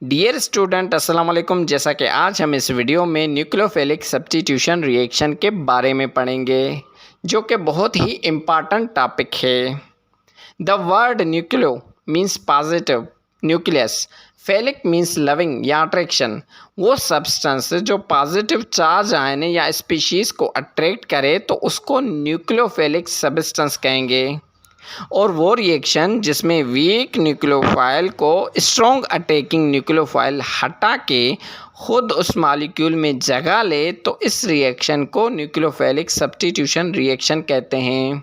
Dear student अस्सलाम वालेकुम। जैसा कि आज हम इस वीडियो में न्यूक्लियोफिलिक सब्स्टिट्यूशन रिएक्शन के बारे में पढ़ेंगे, जो कि बहुत ही इम्पॉर्टेंट टॉपिक है। The word nucleo means positive, nucleus, philic means loving या अट्रैक्शन। वो सब्सटेंस जो पॉजिटिव चार्ज आयन या स्पीशीज़ को अट्रैक्ट करे तो उसको न्यूक्लियोफिलिक सब्सटेंस कहेंगे। और वो रिएक्शन जिसमें वीक न्यूक्लियोफाइल को स्ट्रॉन्ग अटैकिंग न्यूक्लियोफाइल हटा के खुद उस मॉलिक्यूल में जगह ले तो इस रिएक्शन को न्यूक्लियोफिलिक सब्स्टिट्यूशन रिएक्शन कहते हैं।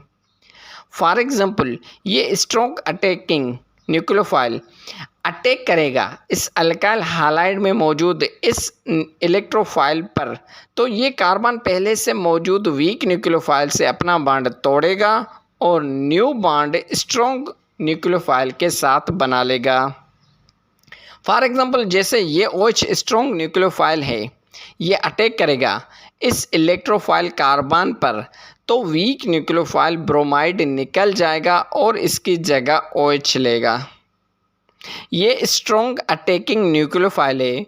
फॉर एग्जांपल, ये स्ट्रॉन्ग अटैकिंग न्यूक्लियोफाइल अटैक करेगा इस अल्काइल हालाइड में मौजूद इस इलेक्ट्रोफाइल पर, तो ये कार्बन पहले से मौजूद वीक न्यूक्लियोफाइल से अपना बॉन्ड तोड़ेगा और न्यू बॉन्ड स्ट्रॉन्ग न्यूक्लियोफाइल के साथ बना लेगा। फॉर एग्जांपल, जैसे ये OH स्ट्रॉन्ग न्यूक्लियोफाइल है, ये अटैक करेगा इस इलेक्ट्रोफाइल कार्बन पर, तो वीक न्यूक्लियोफाइल ब्रोमाइड निकल जाएगा और इसकी जगह OH लेगा। ये स्ट्रॉन्ग अटैकिंग न्यूक्लियोफाइल है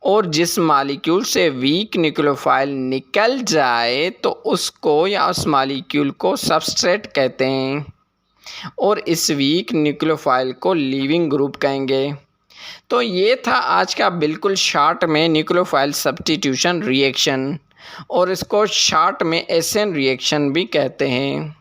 और जिस मॉलिक्यूल से वीक न्यूक्लियोफाइल निकल जाए तो उसको या उस मॉलिक्यूल को सबस्ट्रेट कहते हैं और इस वीक न्यूक्लियोफाइल को लीविंग ग्रुप कहेंगे। तो ये था आज का बिल्कुल शॉर्ट में न्यूक्लियोफाइल सब्स्टिट्यूशन रिएक्शन, और इसको शॉर्ट में एसेन रिएक्शन भी कहते हैं।